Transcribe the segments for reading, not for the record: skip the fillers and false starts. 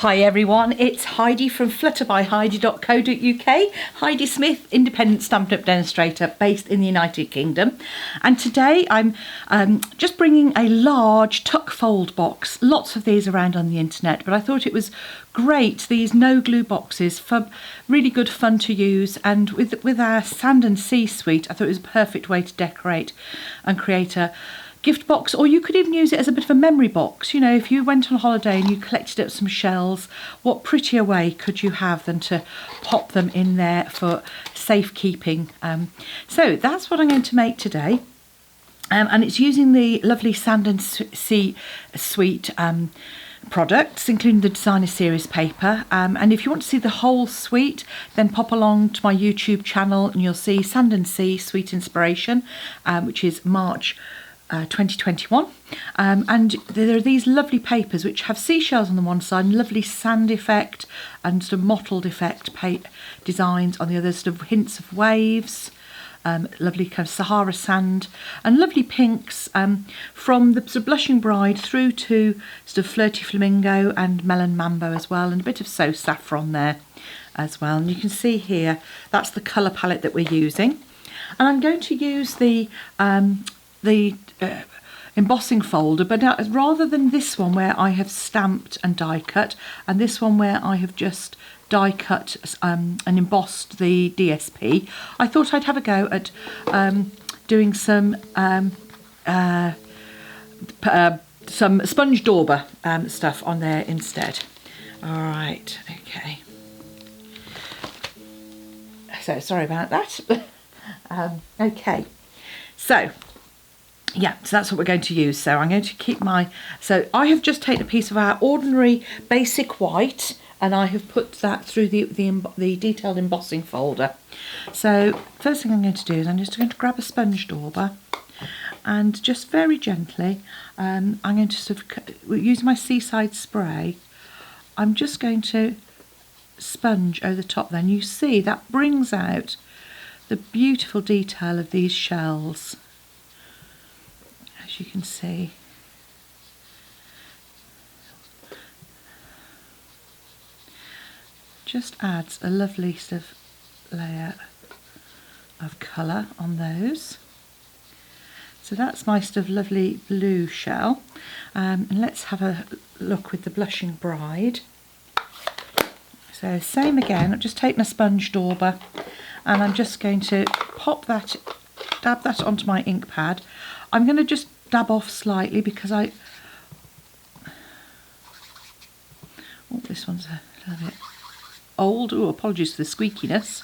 Hi everyone, it's Heidi from flutterbyheidi.co.uk. Heidi Smith, independent Stampin' Up demonstrator based in the United Kingdom. And today I'm just bringing a large tuck fold box. Lots of these around on the internet, but I thought it was great, these no glue boxes, for really good fun to use. And with our Sand and Sea suite, I thought it was a perfect way to decorate and create a gift box, or you could even use it as a bit of a memory box. You know, if you went on holiday and you collected up some shells, what prettier way could you have than to pop them in there for safekeeping? So that's what I'm going to make today. And it's using the lovely Sand and Sea suite products, including the designer series paper. And if you want to see the whole suite, then pop along to my YouTube channel and you'll see Sand and Sea Suite Inspiration, which is March 2021, and there are these lovely papers which have seashells on the one side and lovely sand effect and sort of mottled effect designs on the other, sort of hints of waves, lovely kind of Sahara sand and lovely pinks, from the sort of Blushing Bride through to sort of Flirty Flamingo and Melon Mambo as well, and a bit of So Saffron there as well. And you can see here that's the colour palette that we're using, and I'm going to use the embossing folder, but now, rather than this one where I have stamped and die cut, and this one where I have just die cut and embossed the DSP, I thought I'd have a go at doing some sponge dauber stuff on there instead. All right, okay. So sorry about that. Okay, so yeah, so that's what we're going to use. So I'm going to keep so I have just taken a piece of our ordinary basic white and I have put that through the detailed embossing folder. So first thing I'm going to do is I'm just going to grab a sponge dauber and just very gently, I'm going to sort of use my Seaside spray. I'm just going to sponge over the top. Then you see that brings out the beautiful detail of these shells. As you can see, just adds a lovely sort of layer of colour on those. So that's my sort of lovely blue shell, and let's have a look with the Blushing Bride. So same again, I've just taken a sponge dauber and I'm just going to dab that onto my ink pad. I'm going to just dab off slightly because this one's a little bit old. Oh, apologies for the squeakiness.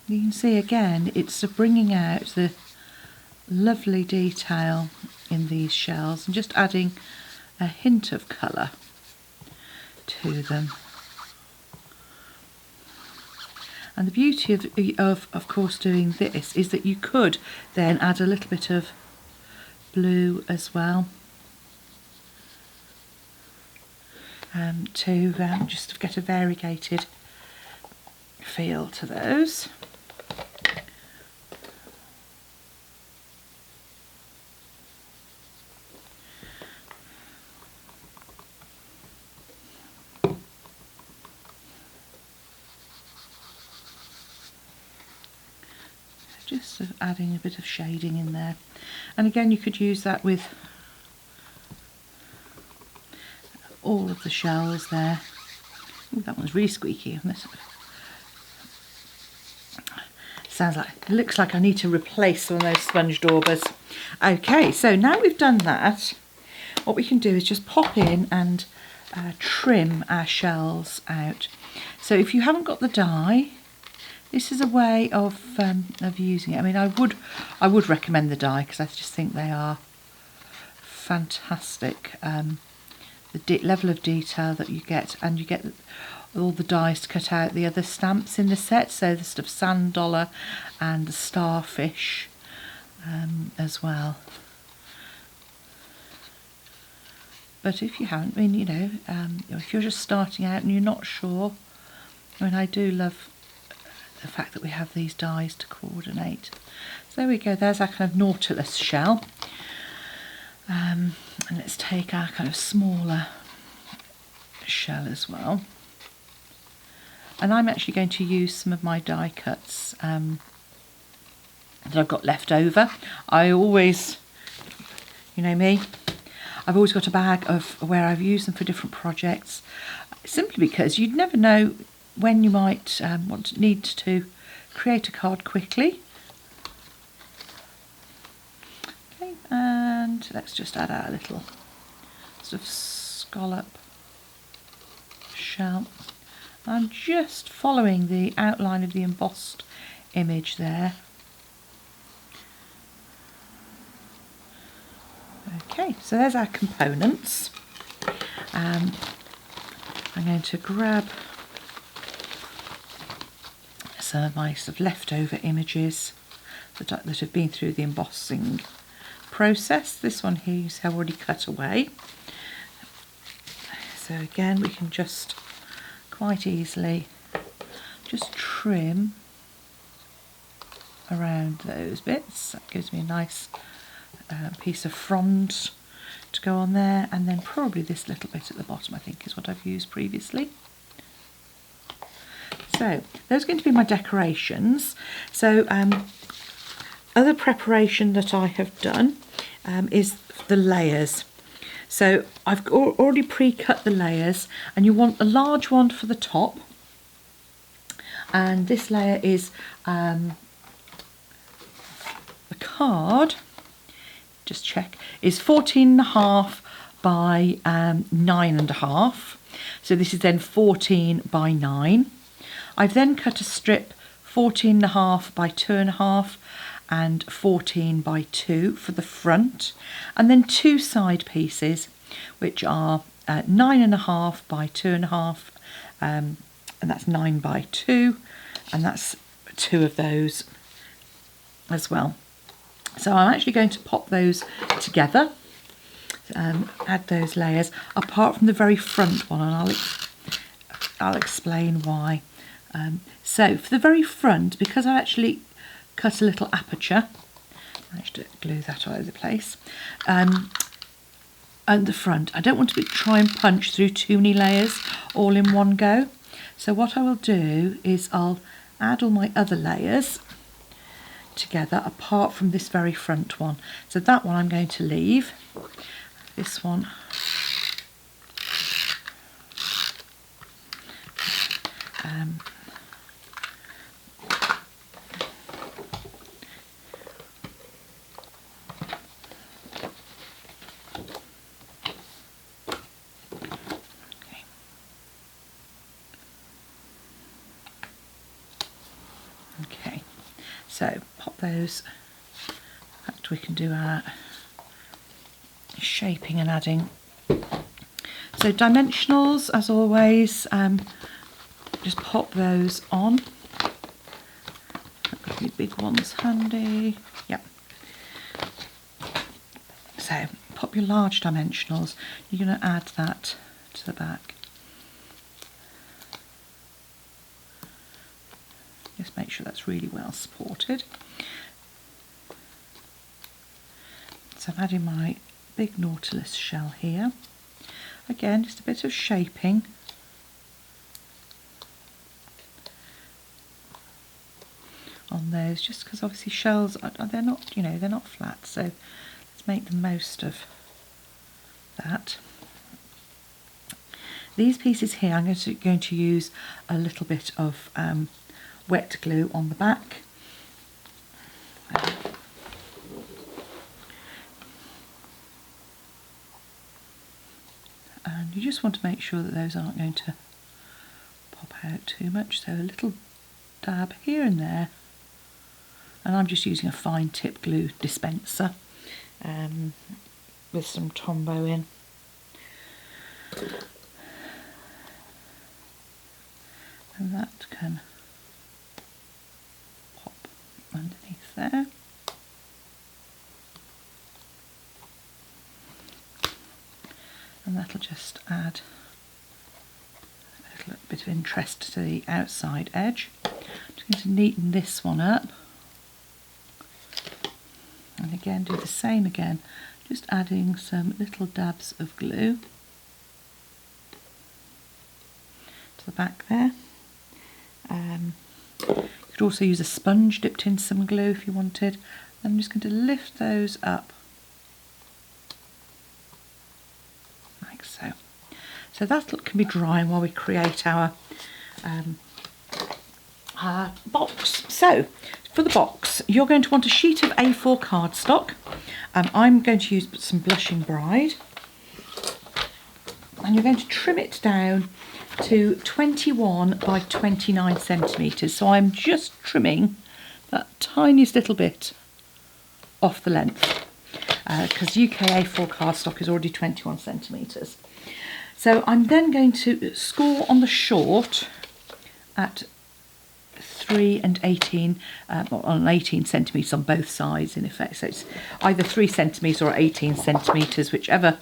You can see again it's bringing out the lovely detail in these shells and just adding a hint of colour to them. And the beauty of course doing this is that you could then add a little bit of blue as well, to just get a variegated feel to those. Just sort of adding a bit of shading in there, and again you could use that with all of the shells there. Ooh, that one's really squeaky. It looks like I need to replace one of those sponge daubers. Okay, so now we've done that, what we can do is just pop in and trim our shells out. So if you haven't got the die, this is a way of using it. I mean, I would recommend the die because I just think they are fantastic. The level of detail that you get, and you get all the dies to cut out the other stamps in the set. So the sort of sand dollar and the starfish as well. But if you haven't, I mean, you know, if you're just starting out and you're not sure, I mean, I do love the fact that we have these dies to coordinate. So there we go, there's our kind of nautilus shell. And let's take our kind of smaller shell as well. And I'm actually going to use some of my die cuts that I've got left over. I always, you know me, I've always got a bag of where I've used them for different projects, simply because you'd never know when you might need to create a card quickly. Okay, and let's just add our little sort of scallop shell. I'm just following the outline of the embossed image there. Okay, so there's our components. I'm going to grab some of my sort of leftover images that have been through the embossing process. This one here you see I've already cut away. So again, we can just quite easily just trim around those bits. That gives me a nice piece of frond to go on there, and then probably this little bit at the bottom I think is what I've used previously. So those are going to be my decorations. So other preparation that I have done is the layers. So I've already pre-cut the layers, and you want a large one for the top, and this layer is the card, just check, is 14.5 by 9.5. So this is then 14 by 9. I've then cut a strip 14.5 by 2.5 and 14 by 2 for the front, and then two side pieces which are 9.5 by 2.5, and that's 9 by 2, and that's two of those as well. So I'm actually going to pop those together, add those layers, apart from the very front one, and I'll explain why. So for the very front, because I actually cut a little aperture, I managed to glue that all over the place, and the front, I don't want to try and punch through too many layers all in one go. So what I will do is I'll add all my other layers together apart from this very front one. So that one I'm going to leave. This one okay, so pop those. In fact, we can do our shaping and adding. So dimensionals, as always, just pop those on. I've got the big ones handy. Yep. So pop your large dimensionals. You're going to add that to the back. Just make sure that's really well supported. So I'm adding my big Nautilus shell here. Again, just a bit of shaping. On those, just because obviously shells they're not, you know, they're not flat, so let's make the most of that. These pieces here, I'm going to use a little bit of wet glue on the back. And you just want to make sure that those aren't going to pop out too much, so a little dab here and there. And I'm just using a fine tip glue dispenser with some Tombow in. And that can pop underneath there. And that'll just add a little bit of interest to the outside edge. I'm just going to neaten this one up. And again, do the same again, Just adding some little dabs of glue to the back there. You could also use a sponge dipped in some glue if you wanted. I'm just going to lift those up like so. So that can be drying while we create our box. So for the box, you're going to want a sheet of A4 cardstock. I'm going to use some Blushing Bride, and you're going to trim it down to 21 by 29 centimetres. So I'm just trimming that tiniest little bit off the length because UK A4 cardstock is already 21 centimetres. So I'm then going to score on the short at 3 and 18, on 18 centimetres on both sides in effect. So it's either 3 centimetres or 18 centimetres, whichever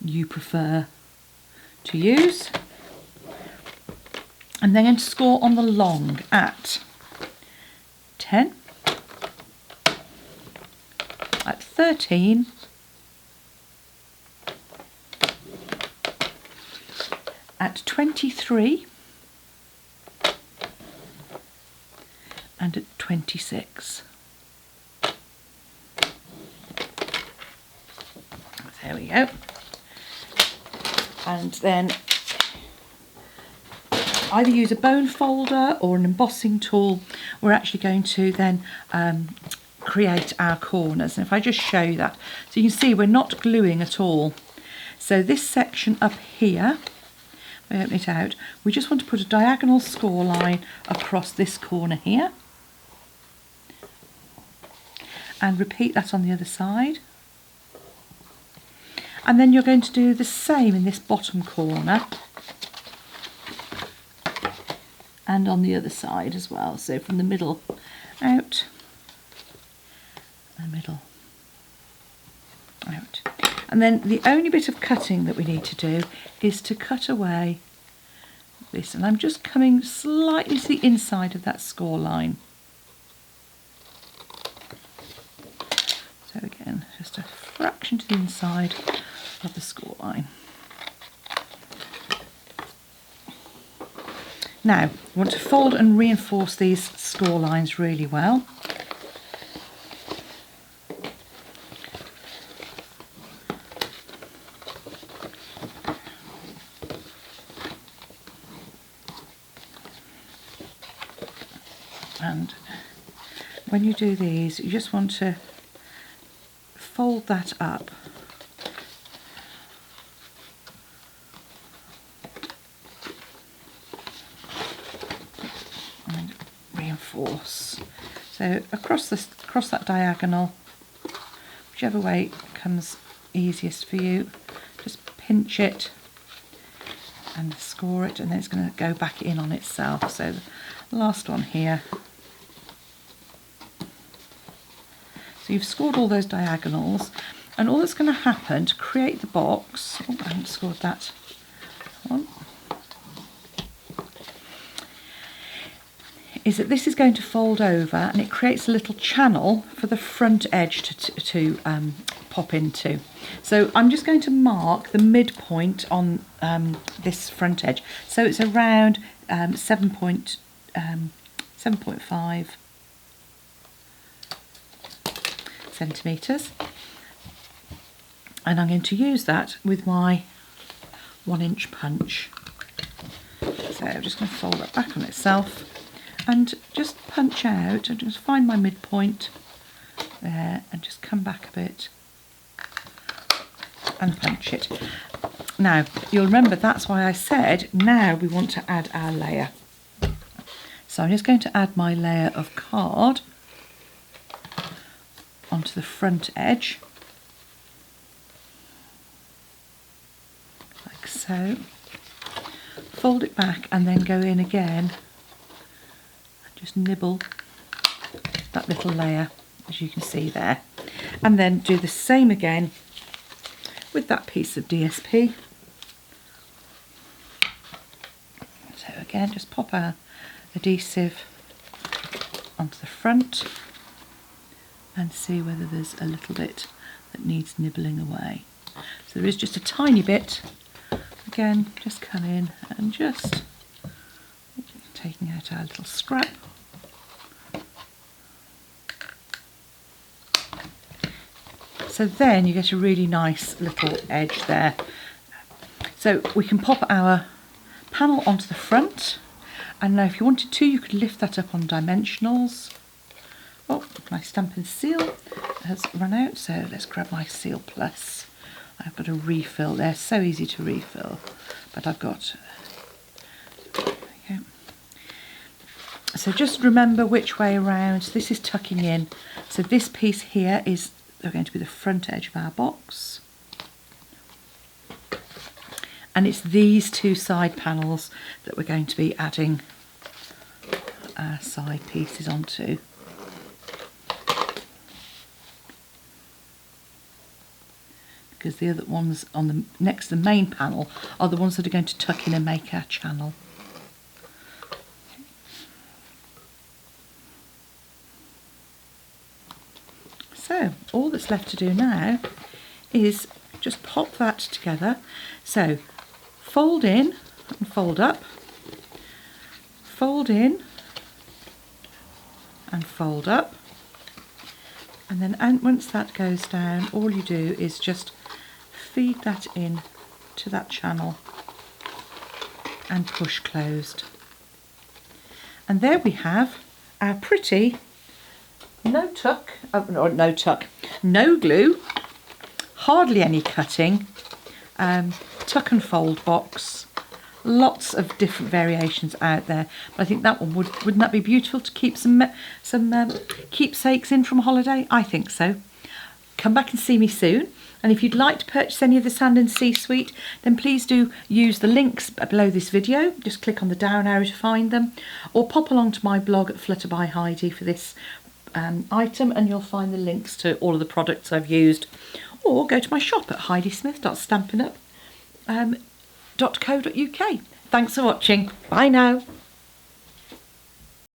you prefer to use. And then going to score on the long at 10, at 13, at 23, and at 26. There we go. And then either use a bone folder or an embossing tool. We're actually going to then create our corners. And if I just show you that, so you can see we're not gluing at all. So this section up here, if I open it out, we just want to put a diagonal score line across this corner here. And repeat that on the other side. And then you're going to do the same in this bottom corner and on the other side as well. So from the middle out, and middle out. And then the only bit of cutting that we need to do is to cut away this. And I'm just coming slightly to the inside of that score line. So again, just a fraction to the inside of the score line. Now, you want to fold and reinforce these score lines really well. And when you do these, you just want to fold that up and reinforce. So across that diagonal, whichever way comes easiest for you, just pinch it and score it, and then it's going to go back in on itself. So the last one here. So you've scored all those diagonals, and all that's going to happen to create the box, oh, I haven't scored that one, is that this is going to fold over and it creates a little channel for the front edge to pop into. So I'm just going to mark the midpoint on this front edge. So it's around 7.5 centimetres, and I'm going to use that with my 1-inch punch. So I'm just going to fold that back on itself and just punch out and just find my midpoint there and just come back a bit and punch it. Now you'll remember that's why I said now we want to add our layer. So I'm just going to add my layer of card onto the front edge, like so. Fold it back and then go in again and just nibble that little layer, as you can see there. And then do the same again with that piece of DSP. So again, just pop our adhesive onto the front and see whether there's a little bit that needs nibbling away. So there is just a tiny bit. Again, just come in and just taking out our little scrap. So then you get a really nice little edge there. So we can pop our panel onto the front, and now if you wanted to, you could lift that up on dimensionals. Oh, my Stampin' Seal has run out, so let's grab my Seal Plus. I've got a refill there, so easy to refill, but I've got, okay. So just remember which way around. This is tucking in, so this piece here is going to be the front edge of our box. And it's these two side panels that we're going to be adding our side pieces onto. Because the other ones on the next to the main panel are the ones that are going to tuck in and make our channel. So all that's left to do now is just pop that together. So fold in and fold up, fold in and fold up, and then once that goes down, all you do is just feed that in to that channel and push closed. And there we have our pretty no glue, hardly any cutting, tuck and fold box. Lots of different variations out there, but I think that one wouldn't that be beautiful to keep some keepsakes in from holiday? I think so. Come back and see me soon, and if you'd like to purchase any of the Sand and Sea suite, then please do use the links below this video. Just click on the down arrow to find them, or pop along to my blog at Flutter by Heidi for this item, and you'll find the links to all of the products I've used, or go to my shop at heidismith.stampinup.co.uk. Thanks for watching. Bye now.